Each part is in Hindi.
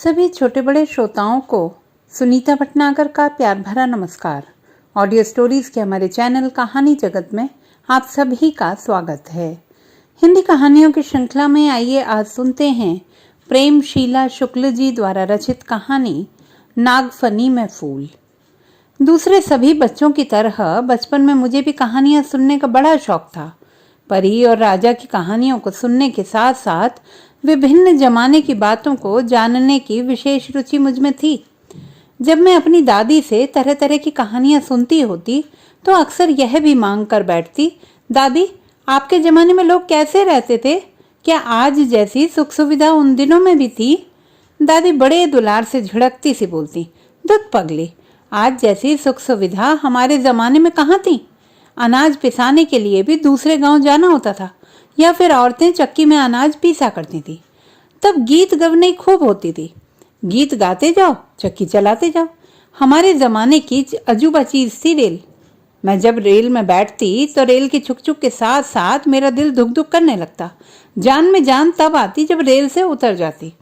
सभी छोटे बड़े श्रोताओं को सुनीता भटनागर का प्यार भरा नमस्कार। ऑडियो स्टोरीज के हमारे चैनल कहानी जगत में आप सभी का स्वागत है। हिंदी कहानियों की श्रृंखला में आइए आज सुनते हैं प्रेमशीला शुक्ल जी द्वारा रचित कहानी नागफनी में फूल। दूसरे सभी बच्चों की तरह बचपन में मुझे भी कहानियां सुनने का बड़ा शौक था। परी और राजा की कहानियों को सुनने के साथ साथ विभिन्न जमाने की बातों को जानने की विशेष रुचि मुझ में थी। जब मैं अपनी दादी से तरह तरह की कहानियां सुनती होती तो अक्सर यह भी मांग कर बैठती, दादी आपके जमाने में लोग कैसे रहते थे? क्या आज जैसी सुख सुविधा उन दिनों में भी थी? दादी बड़े दुलार से झिड़कती सी बोलती, दुध पगली, आज जैसी सुख सुविधा हमारे जमाने में कहाँ थी? अनाज पिसाने के लिए भी दूसरे गांव जाना होता था या फिर औरतें चक्की में अनाज पीसा करती थी। तब गीत गवनी खूब होती थी, गीत गाते जाओ चक्की चलाते जाओ। हमारे जमाने की अजूबा चीज थी रेल। मैं जब रेल में बैठती तो रेल की छुक छुक के साथ साथ मेरा दिल धुक धुक करने लगता। जान में जान तब आती जब रेल से उतर जाती।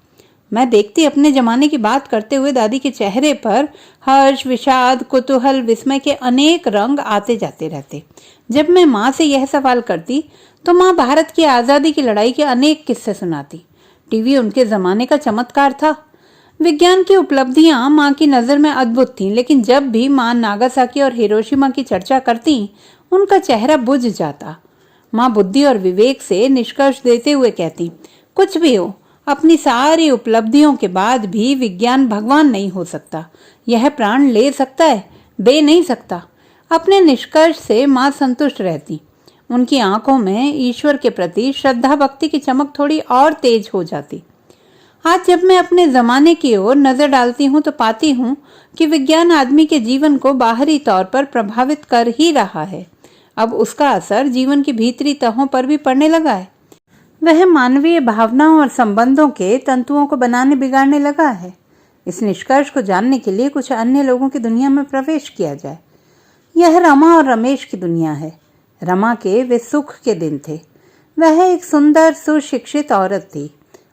मैं देखती अपने जमाने की बात करते हुए दादी के चेहरे पर हर्ष, विषाद, कुतूहल, विस्मय के अनेक रंग आते जाते रहते। जब मैं माँ से यह सवाल करती तो माँ भारत की आज़ादी की लड़ाई के अनेक किस्से सुनाती। टीवी उनके जमाने का चमत्कार था। विज्ञान की उपलब्धियां माँ की नज़र में अद्भुत थीं, लेकिन जब भी माँ नागासाकी और हिरोशिमा की चर्चा करती उनका चेहरा बुझ जाता। माँ बुद्धि और विवेक से निष्कर्ष देते हुए कहती, कुछ भी हो, अपनी सारी उपलब्धियों के बाद भी विज्ञान भगवान नहीं हो सकता। यह प्राण ले सकता है, दे नहीं सकता। अपने निष्कर्ष से माँ संतुष्ट रहती। उनकी आंखों में ईश्वर के प्रति श्रद्धा भक्ति की चमक थोड़ी और तेज हो जाती। आज जब मैं अपने जमाने की ओर नजर डालती हूँ तो पाती हूँ कि विज्ञान आदमी के जीवन को बाहरी तौर पर प्रभावित कर ही रहा है। अब उसका असर जीवन की भीतरी तहों पर भी पड़ने लगा है। वह मानवीय भावनाओं और संबंधों के तंतुओं को बनाने बिगाड़ने लगा है। इस निष्कर्ष को जानने के लिए कुछ अन्य लोगों की दुनिया में प्रवेश किया जाए। यह रमा और रमेश की दुनिया है। रमा के वे सुख के दिन थे। वह एक सुंदर सुशिक्षित औरत थी।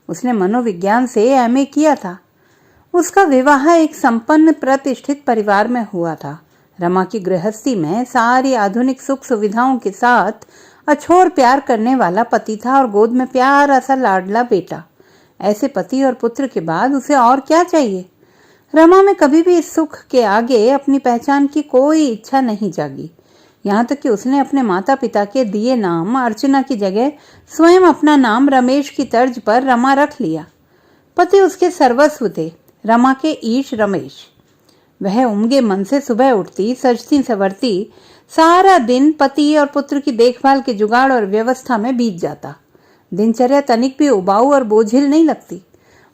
उसने मनोविज्ञान से एमए किया था। उसका विवाह एक संपन्न प्रतिष्ठित परिवार में हुआ था। रमा की गृहस्थी में सारी आधुनिक सुख सुविधाओं के साथ अछोर प्यार करने वाला पति था और गोद में प्यारा सा लाडला बेटा। ऐसे पति और पुत्र के बाद उसे और क्या चाहिए? रमा में कभी भी इस सुख के आगे अपनी पहचान की कोई इच्छा नहीं जागी। यहाँ तक कि उसने अपने माता पिता के दिए नाम अर्चना की जगह स्वयं अपना नाम रमेश की तर्ज पर रमा रख लिया। पति उसके सर्वस्व थे, रमा के ईश रमेश। वह उमगे मन से सुबह उठती, सजती संवरती, सारा दिन पति और पुत्र की देखभाल के जुगाड़ और व्यवस्था में बीत जाता। दिनचर्या तनिक भी उबाऊ और बोझिल नहीं लगती।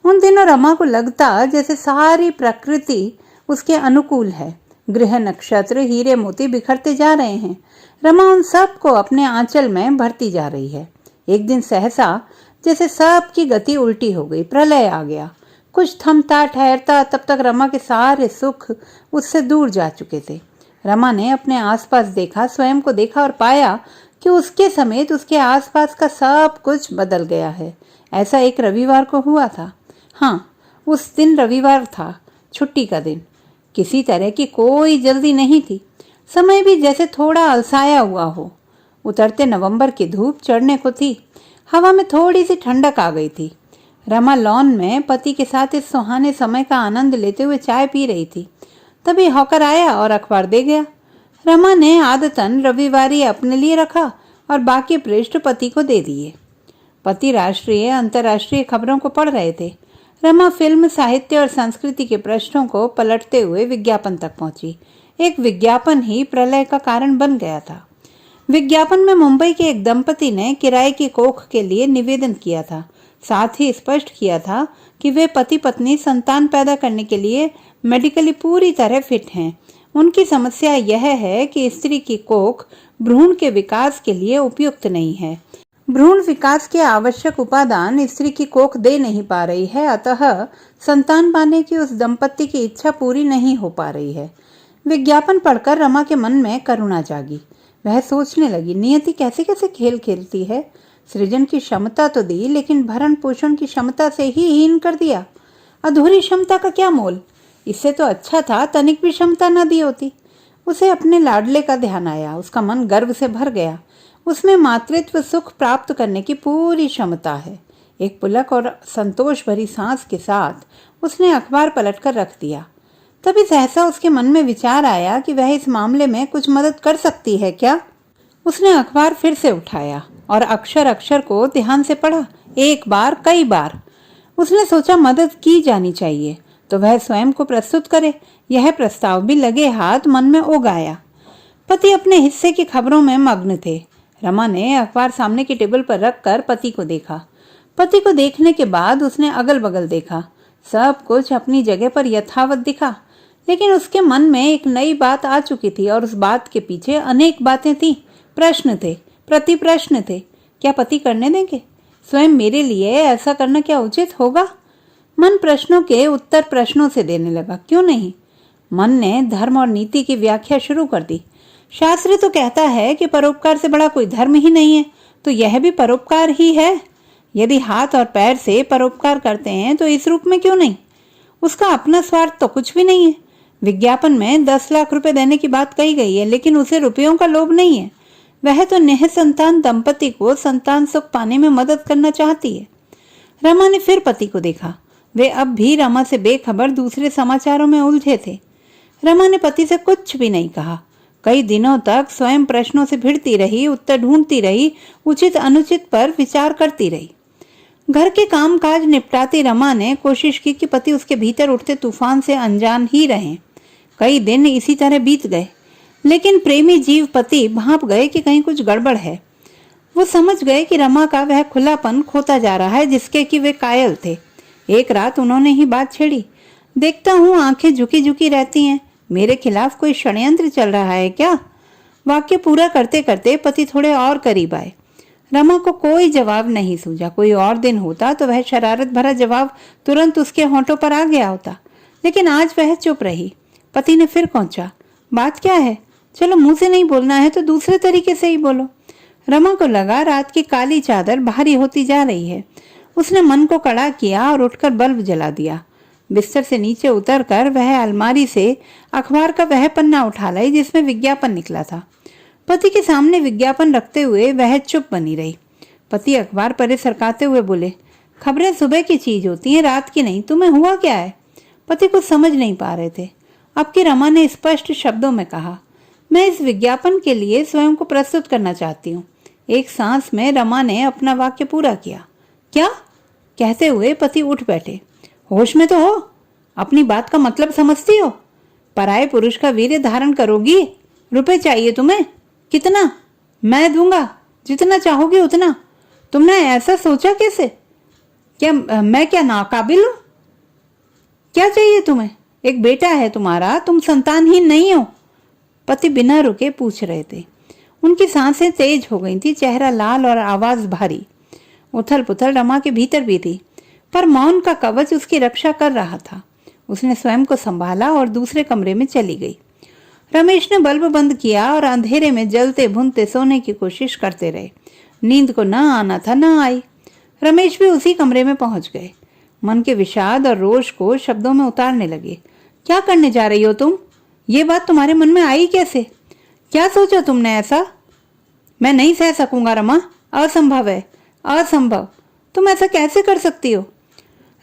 उन दिनों रमा को लगता जैसे सारी प्रकृति उसके अनुकूल है। गृह नक्षत्र हीरे मोती बिखरते जा रहे हैं। रमा उन सब को अपने आंचल में भरती जा रही है। एक दिन सहसा जैसे सब की गति उल्टी हो गई, प्रलय आ गया। कुछ थमता ठहरता, तब तक रमा के सारे सुख उससे दूर जा चुके थे। रमा ने अपने आसपास देखा, स्वयं को देखा और पाया कि उसके समेत उसके आसपास का सब कुछ बदल गया है। ऐसा एक रविवार को हुआ था। हाँ, उस दिन रविवार था, छुट्टी का दिन। किसी तरह की कोई जल्दी नहीं थी। समय भी जैसे थोड़ा अलसाया हुआ हो। उतरते नवंबर की धूप चढ़ने को थी। हवा में थोड़ी सी ठंडक आ गई थी। रमा लॉन में पति के साथ इस सुहाने समय का आनंद लेते हुए चाय पी रही थी। तभी हॉकर आया और अखबार दे गया। रमा ने आदतन रविवारी अपने लिए रखा और बाकी पृष्ठ पति को दे दिए। पति राष्ट्रीय अंतर्राष्ट्रीय खबरों को पढ़ रहे थे। रमा फिल्म, साहित्य और संस्कृति के पृष्ठों को पलटते हुए विज्ञापन तक पहुंची। एक विज्ञापन ही प्रलय का कारण बन गया था। विज्ञापन में मुंबई के एक दंपति ने किराए की कोख के लिए निवेदन किया था। साथ ही स्पष्ट किया था कि वे पति पत्नी संतान पैदा करने के लिए मेडिकली पूरी तरह फिट हैं। उनकी समस्या यह है कि स्त्री की कोख भ्रूण के विकास के लिए उपयुक्त नहीं है। भ्रूण विकास के आवश्यक उपादान स्त्री की कोख दे नहीं पा रही है, अतः संतान पाने की उस दंपति की इच्छा पूरी नहीं हो पा रही है। विज्ञापन पढ़कर रमा के मन में करुणा जागी। वह सोचने लगी, नियति कैसे कैसे खेल खेलती है। सृजन की क्षमता तो दी, लेकिन भरण पोषण की क्षमता से ही हीन कर दिया। अधूरी क्षमता का क्या मोल? इससे तो अच्छा था तनिक भी क्षमता न दी होती। उसे अपने लाडले का ध्यान आया। उसका मन गर्व से भर गया। उसमें मातृत्व सुख प्राप्त करने की पूरी क्षमता है। एक पुलक और संतोष भरी सांस के साथ उसने अखबार पलटकर रख दिया। तभी सहसा उसके मन में विचार आया कि वह इस मामले में कुछ मदद कर सकती है क्या। उसने अखबार फिर से उठाया और अक्षर अक्षर को ध्यान से पढ़ा, एक बार कई बार। उसने सोचा मदद की जानी चाहिए तो वह स्वयं को प्रस्तुत करे। यह प्रस्ताव भी लगे हाथ मन में उगाया। पति अपने हिस्से की खबरों में मग्न थे। रमा ने अखबार सामने की टेबल पर रखकर पति को देखा। पति को देखने के बाद उसने अगल बगल देखा। सब कुछ अपनी जगह पर यथावत दिखा, लेकिन उसके मन में एक नई बात आ चुकी थी और उस बात के पीछे अनेक बातें थीं। प्रश्न थे, प्रति प्रश्न थे। क्या पति करने देंगे? स्वयं मेरे लिए ऐसा करना क्या उचित होगा? मन प्रश्नों के उत्तर प्रश्नों से देने लगा। क्यों नहीं? मन ने धर्म और नीति की व्याख्या शुरू कर दी। शास्त्र तो कहता है कि परोपकार से बड़ा कोई धर्म ही नहीं है, तो यह भी परोपकार ही है। यदि हाथ और पैर से परोपकार करते हैं तो इस रूप में क्यों नहीं? उसका अपना स्वार्थ तो कुछ भी नहीं है। विज्ञापन में 10 लाख रुपए देने की बात कही गई है, लेकिन उसे रुपयों का लोभ नहीं है। वह तो निःसंतान दंपति को संतान सुख पाने में मदद करना चाहती है। रमा ने फिर पति को देखा। वे अब भी रमा से बेखबर दूसरे समाचारों में उलझे थे। रमा ने पति से कुछ भी नहीं कहा। कई दिनों तक स्वयं प्रश्नों से भिड़ती रही, उत्तर ढूंढती रही, उचित अनुचित पर विचार करती रही। घर के कामकाज निपटाती रमा ने कोशिश की कि पति उसके भीतर उठते तूफान से अनजान ही रहें। कई दिन इसी तरह बीत गए, लेकिन प्रेमी जीव पति भांप गए कि कहीं कुछ गड़बड़ है। वो समझ गए कि रमा का वह खुलापन खोता जा रहा है जिसके कि वे कायल थे। एक रात उन्होंने ही बात छेड़ी। देखता हूँ आंखें झुकी झुकी रहती हैं, मेरे खिलाफ कोई षड्यंत्र चल रहा है क्या? वाक्य पूरा करते करते पति थोड़े और करीब आए। रमा को कोई जवाब नहीं सूझा। कोई और दिन होता तो वह शरारत भरा जवाब तुरंत उसके होंठों पर आ गया होता, लेकिन आज वह चुप रही। पति ने फिर पहुंचा। बात क्या है? चलो, मुंह से नहीं बोलना है तो दूसरे तरीके से ही बोलो। रमा को लगा रात की काली चादर भारी होती जा रही है। उसने मन को कड़ा किया और उठकर बल्ब जला दिया। बिस्तर से नीचे उतरकर वह अलमारी से अखबार का वह पन्ना उठा लाई जिसमें विज्ञापन निकला था। पति के सामने विज्ञापन रखते हुए वह चुप बनी रही। पति अखबार परे सरकाते हुए बोले, खबरें सुबह की चीज होती हैं, रात की नहीं। तुम्हें हुआ क्या है? पति कुछ समझ नहीं पा रहे थे। अब की रमा ने स्पष्ट शब्दों में कहा, मैं इस विज्ञापन के लिए स्वयं को प्रस्तुत करना चाहती हूँ। एक सांस में रमा ने अपना वाक्य पूरा किया। क्या? कहते हुए पति उठ बैठे। होश में तो हो? अपनी बात का मतलब समझती हो? पराये पुरुष का वीर्य धारण करोगी? रुपए चाहिए तुम्हें? कितना? मैं दूंगा, जितना चाहोगी उतना। तुमने ऐसा सोचा कैसे? क्या मैं क्या नाकाबिल हूं? क्या चाहिए तुम्हें? एक बेटा है तुम्हारा, तुम संतानहीन नहीं हो? पति बिना रुके पूछ रहे थे। उनकी सांसें तेज हो गई थी, चेहरा लाल और आवाज भारी। उथल पुथल रमा के भीतर भी थी, पर मौन का कवच उसकी रक्षा कर रहा था। उसने स्वयं को संभाला और दूसरे कमरे में चली गई। रमेश ने बल्ब बंद किया और अंधेरे में जलते भुनते सोने की कोशिश करते रहे। नींद को न आना था, न आई। रमेश भी उसी कमरे में पहुंच गए। मन के विषाद और रोष को शब्दों में उतारने लगे। क्या करने जा रही हो तुम? ये बात तुम्हारे मन में आई कैसे? क्या सोचा तुमने ऐसा? मैं नहीं सह सकूंगा रमा, असंभव है, असंभव। तुम ऐसा कैसे कर सकती हो?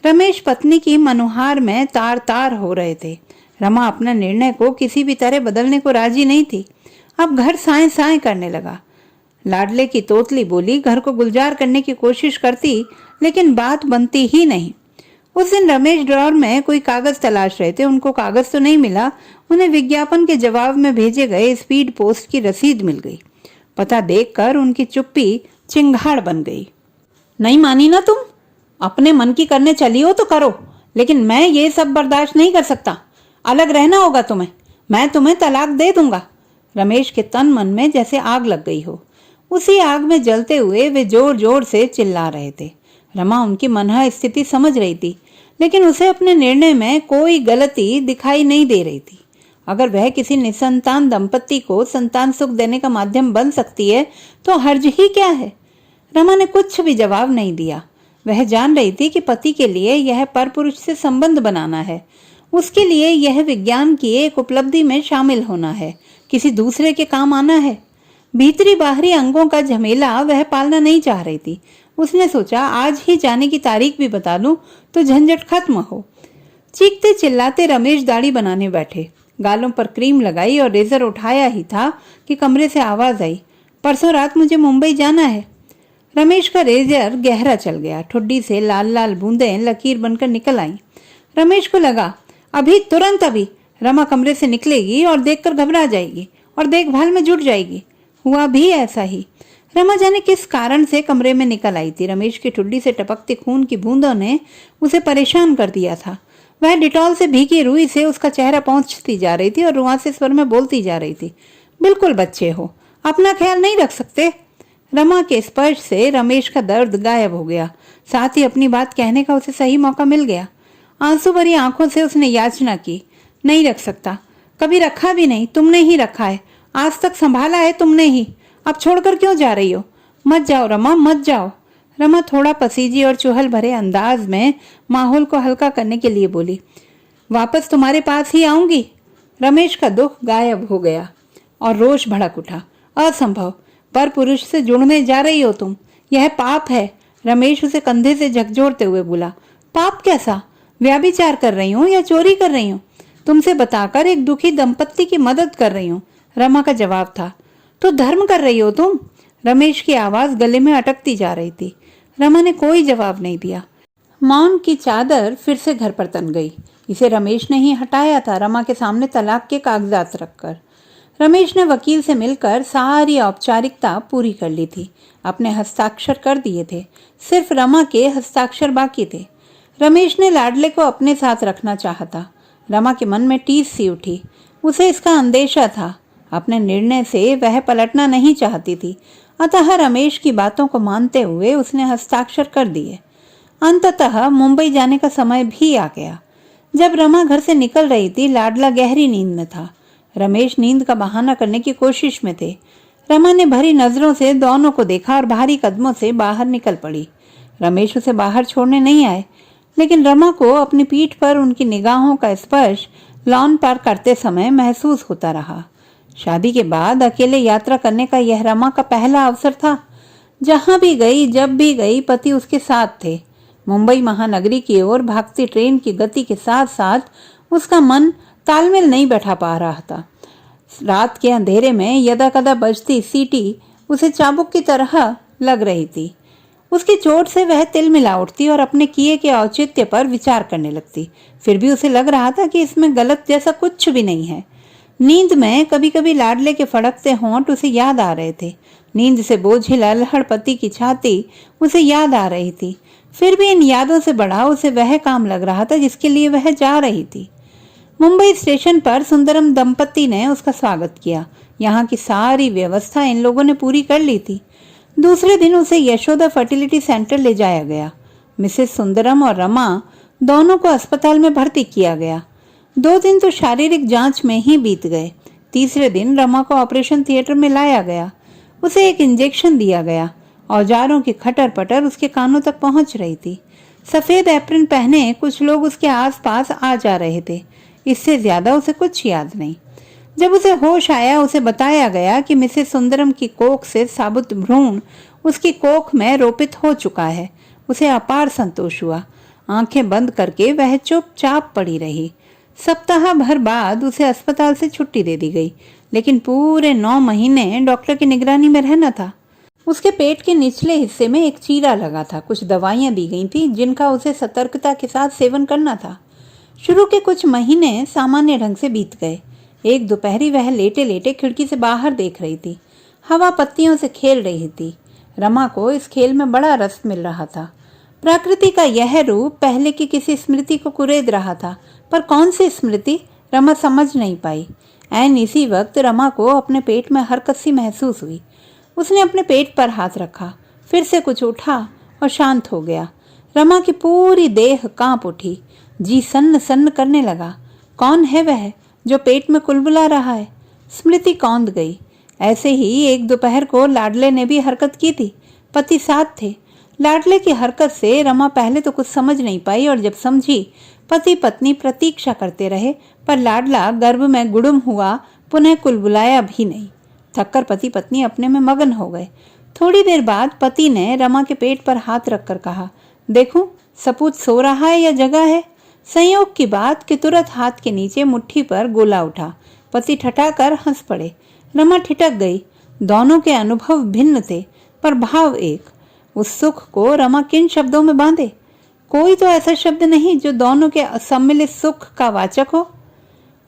रमेश पत्नी की मनुहार में तार तार हो रहे थे। रमा अपना निर्णय को किसी भी तरह बदलने को राजी नहीं थी। अब घर साए साए करने लगा। लाडले की तोतली बोली घर को गुलजार करने की कोशिश करती, लेकिन बात बनती ही नहीं। उस दिन रमेश ड्रॉर में कोई कागज तलाश रहे थे। उनको कागज तो नहीं मिला। उन्हें विज्ञापन के जवाब में भेजे गए स्पीड पोस्ट की रसीद मिल गई। पता देखकर उनकी चुप्पी चिंगाड़ बन गई। नहीं मानी ना तुम? अपने मन की करने चली हो तो करो, लेकिन मैं ये सब बर्दाश्त नहीं कर सकता। अलग रहना होगा तुम्हें। मैं तुम्हें तलाक दे दूंगा। रमेश के तन मन में जैसे आग लग गई हो। उसी आग में जलते हुए वे जोर जोर से चिल्ला रहे थे। रमा उनकी मनहा स्थिति समझ रही थी, लेकिन उसे अपने निर्णय में कोई गलती दिखाई नहीं दे रही थी। अगर वह किसी निसंतान दंपति को संतान सुख देने का माध्यम बन सकती है तो हर्ज ही क्या है? रमा ने कुछ भी जवाब नहीं दिया। वह जान रही थी कि पति के लिए यह परपुरुष से संबंध बनाना है, उसके लिए यह विज्ञान की एक उपलब्धि में शामिल होना है, किसी दूसरे के काम आना है। भीतरी बाहरी अंगों का झमेला वह पालना नहीं चाह रही थी। उसने सोचा आज ही जाने की तारीख भी बता दूं तो झंझट खत्म हो। चीखते चिल्लाते रमेश दाढ़ी बनाने बैठे, गालों पर क्रीम लगाई और रेजर उठाया ही था कि कमरे से आवाज आई, परसों रात मुझे मुंबई जाना है। रमेश का रेजर गहरा चल गया, ठुड्डी से लाल लाल बूंदें लकीर बनकर निकल आईं। रमेश को लगा अभी तुरंत अभी रमा कमरे से निकलेगी और देखकर घबरा जाएगी और देखभाल में जुट जाएगी। हुआ भी ऐसा ही। रमा जाने किस कारण से कमरे में निकल आई थी। रमेश की ठुड्डी से टपकते खून की बूंदों ने उसे परेशान कर दिया था। वह डिटॉल से भीगी रुई से उसका चेहरा पोंछती जा रही थी और रुआंसे स्वर में बोलती जा रही थी, बिल्कुल बच्चे हो, अपना ख्याल नहीं रख सकते। रमा के स्पर्श से रमेश का दर्द गायब हो गया, साथ ही अपनी बात कहने का उसे सही मौका मिल गया। आंसू भरी आंखों से उसने याचना की, नहीं रख सकता, कभी रखा भी नहीं, तुमने ही रखा है, आज तक संभाला है तुमने ही, अब छोड़कर क्यों जा रही हो? मत जाओ रमा, मत जाओ। रमा थोड़ा पसीजी और चुहल भरे अंदाज में माहौल को हल्का करने के लिए बोली, वापस तुम्हारे पास ही आऊंगी। रमेश का दुख गायब हो गया और रोष भड़क उठा, असंभव, पर पुरुष से जुड़ने जा रही हो तुम, यह पाप है। रमेश उसे कंधे से झकझोरते हुए बोला, पाप कैसा? व्याभिचार कर रही हूँ या चोरी कर रही हूँ? तुमसे बताकर एक दुखी दंपत्ति की मदद कर रही हूँ, रमा का जवाब था। तो धर्म कर रही हो तुम? रमेश की आवाज गले में अटकती जा रही थी। रमा ने कोई जवाब नहीं दिया। मौन की चादर फिर से घर पर तन गई। इसे रमेश ने ही हटाया था, रमा के सामने तलाक के कागजात रखकर। रमेश ने वकील से मिलकर सारी औपचारिकता पूरी कर ली थी, अपने हस्ताक्षर कर दिए थे, सिर्फ रमा के हस्ताक्षर बाकी थे। रमेश ने लाडले को अपने साथ रखना चाहा था। रमा के मन में टीस सी उठी, उसे इसका अंदेशा था। अपने निर्णय से वह पलटना नहीं चाहती थी, अतः रमेश की बातों को मानते हुए उसने हस्ताक्षर कर दिए। अंततः मुंबई जाने का समय भी आ गया। जब रमा घर से निकल रही थी, लाडला गहरी नींद में था। रमेश नींद का बहाना करने की कोशिश में थे। रमा ने भरी नजरों से दोनों को देखा और भारी कदमों से बाहर निकल पड़ी। रमेश उसे बाहर छोड़ने नहीं आए, लेकिन रमा को अपनी पीठ पर उनकी निगाहों का स्पर्श लॉन पार करते समय महसूस होता रहा। शादी के बाद अकेले यात्रा करने का यह रमा का पहला अवसर था। जहां भी गई, जब भी गई, पति उसके साथ थे। मुंबई महानगरी की ओर भागती ट्रेन की गति के साथ साथ उसका मन तालमेल नहीं बैठा पा रहा था। रात के अंधेरे में यदाकदा बजती सीटी उसे चाबुक की तरह लग रही थी। उसकी चोट से वह तिल मिला उठती और अपने किए के औचित्य पर विचार करने लगती। फिर भी उसे लग रहा था कि इसमें गलत जैसा कुछ भी नहीं है। नींद में कभी कभी लाडले के फड़कते होंठ उसे याद आ रहे थे। नींद से बोझिल अल्हड़ पति की छाती उसे याद आ रही थी। फिर भी इन यादों से बड़ा उसे वह काम लग रहा था जिसके लिए वह जा रही थी। मुंबई स्टेशन पर सुंदरम दंपत्ति ने उसका स्वागत किया। यहाँ की सारी व्यवस्था इन लोगों ने पूरी कर ली थी। दूसरे दिन उसे यशोदा फर्टिलिटी सेंटर ले जाया गया। मिसेस सुंदरम और रमा दोनों को अस्पताल में भर्ती किया गया। 2 दिन तो शारीरिक जांच में ही बीत गए। तीसरे दिन रमा को ऑपरेशन थिएटर में लाया गया। उसे एक इंजेक्शन दिया गया। औजारों की खटर पटर उसके कानों तक पहुंच रही थी। सफेद एप्रन पहने कुछ लोग उसके आसपास आ जा रहे थे। इससे ज्यादा उसे कुछ याद नहीं। जब उसे होश आया, उसे बताया गया कि मिसेस सुंदरम की कोख से साबुत भ्रूण उसकी कोख में रोपित हो चुका है। उसे अपार संतोष हुआ। आंखें बंद करके वह चुपचाप पड़ी रही। सप्ताह भर बाद उसे अस्पताल से छुट्टी दे दी गई, लेकिन पूरे 9 महीने डॉक्टर की निगरानी में रहना था। उसके पेट के निचले हिस्से में एक चीरा लगा था। कुछ दवाइयां दी गई थी जिनका उसे सतर्कता के साथ सेवन करना था। शुरू के कुछ महीने सामान्य ढंग से बीत गए। एक दोपहरी वह लेटे लेटे खिड़की से बाहर देख रही थी। हवा पत्तियों से खेल रही थी। रमा को इस खेल में बड़ा रस मिल रहा था। प्रकृति का यह रूप पहले की किसी स्मृति को कुरेद रहा था, पर कौन सी स्मृति रमा समझ नहीं पाई। ऐन इसी वक्त रमा को अपने पेट में हरकत सी महसूस हुई। उसने अपने पेट पर हाथ रखा, फिर से कुछ उठा और शांत हो गया। रमा की पूरी देह कांप उठी, जी सन्न सन्न करने लगा। कौन है वह जो पेट में कुलबुला रहा है? स्मृति कौंध गई। ऐसे ही एक दोपहर को लाडले ने भी हरकत की थी। पति साथ थे, लाडले की हरकत से रमा पहले तो कुछ समझ नहीं पाई और जब समझी, पति पत्नी प्रतीक्षा करते रहे, पर लाडला गर्भ में गुड़ुम हुआ, पुनः कुलबुलाया भी नहीं। थककर पति पत्नी अपने में मगन हो गए। थोड़ी देर बाद पति ने रमा के पेट पर हाथ रखकर कहा, देखूं सपूत सो रहा है या जगा है। संयोग की बात कि तुरंत हाथ के नीचे मुट्ठी पर गोला उठा। पति ठठाकर हंस पड़े। रमा ठिठक गई। दोनों के अनुभव भिन्न थे, पर भाव एक। उस सुख को रमा किन शब्दों में बांधे? कोई तो ऐसा शब्द नहीं जो दोनों के सम्मिलित सुख का वाचक हो।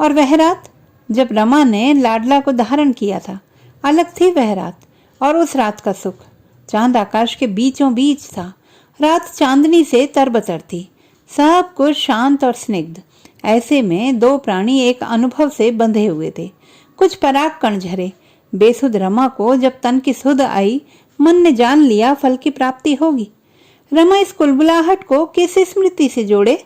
और वह रात जब रमा ने लाडला को धारण किया था, अलग थी वह रात और उस रात का सुख। चांद आकाश के बीचों बीच था। रात चांदनी से तरबतर थी, सब कुछ शांत और स्निग्ध। ऐसे में दो प्राणी एक अनुभव से बंधे हुए थे। कुछ पराग कण झरे। बेसुध रमा को जब तन की सुध आई, मन ने जान लिया फल की प्राप्ति होगी। रमा इस कुलबुलाहट को किस स्मृति से जोड़े?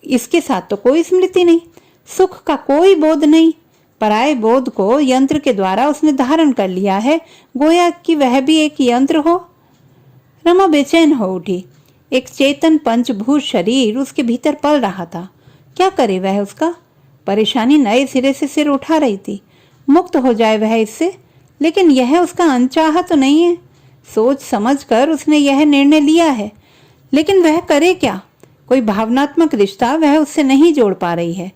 इसके साथ तो कोई स्मृति नहीं, सुख का कोई बोध नहीं। पराये बोध को यंत्र के द्वारा उसने धारण कर लिया है, गोया कि वह भी एक यंत्र हो। रमा बेचैन हो उठी। एक चेतन पंचभूत शरीर उसके भीतर पल रहा था। क्या करे वह उसका? परेशानी नए सिरे से सिर उठा रही थी। मुक्त हो जाए वह इससे, लेकिन यह उसका अनचाहा तो नहीं है। सोच समझकर उसने यह निर्णय लिया है, लेकिन वह करे क्या? कोई भावनात्मक रिश्ता वह उससे नहीं जोड़ पा रही है।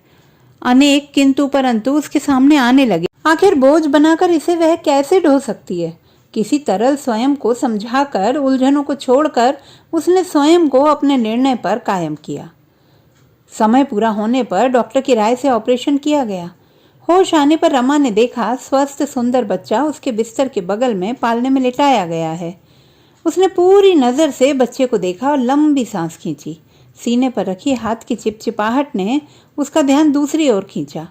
अनेक किंतु परंतु उसके सामने आने लगे। आखिर बोझ बनाकर इसे वह कैसे ढो सकती है? किसी तरल स्वयं को समझाकर, उलझनों को छोड़कर उसने स्वयं को अपने निर्णय पर कायम किया। समय पूरा होने पर डॉक्टर की राय से ऑपरेशन किया गया। होश आने पर रमा ने देखा स्वस्थ सुंदर बच्चा उसके बिस्तर के बगल में पालने में लिटाया गया है। उसने पूरी नजर से बच्चे को देखा और लंबी सांस खींची। सीने पर रखी हाथ की चिपचिपाहट ने उसका ध्यान दूसरी ओर खींचा।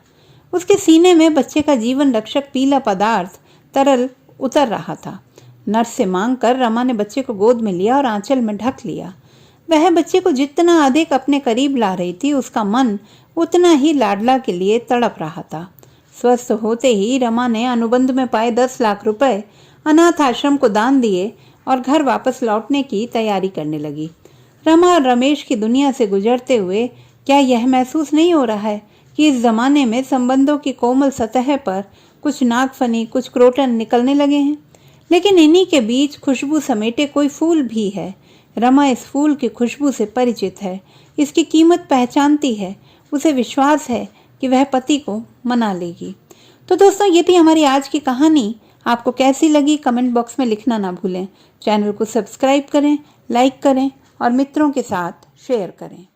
उसके सीने में बच्चे का जीवन रक्षक पीला पदार्थ तरल उतर रहा था। नर्स से मांगकर रमा ने बच्चे को गोद में लिया और आंचल में ढक लिया। वह बच्चे को जितना अधिक अपने करीब ला रही थी, उसका मन उतना ही लाडला के लिए तड़प रहा था। स्वस्थ होते ही रमा ने अनुबंध में पाए 10 लाख रुपए अनाथ आश्रम को दान दिए और घर वापस लौटने की तैयारी करने लगी। रमा और रमेश की दुनिया से गुजरते हुए क्या यह महसूस नहीं हो रहा है कि इस जमाने में संबंधों की कोमल सतह पर कुछ नागफनी, कुछ क्रोटन निकलने लगे हैं, लेकिन इन्हीं के बीच खुशबू समेटे कोई फूल भी है। रमा इस फूल की खुशबू से परिचित है, इसकी कीमत पहचानती है। उसे विश्वास है कि वह पति को मना लेगी। तो दोस्तों, ये थी हमारी आज की कहानी। आपको कैसी लगी कमेंट बॉक्स में लिखना ना भूलें। चैनल को सब्सक्राइब करें, लाइक करें और मित्रों के साथ शेयर करें।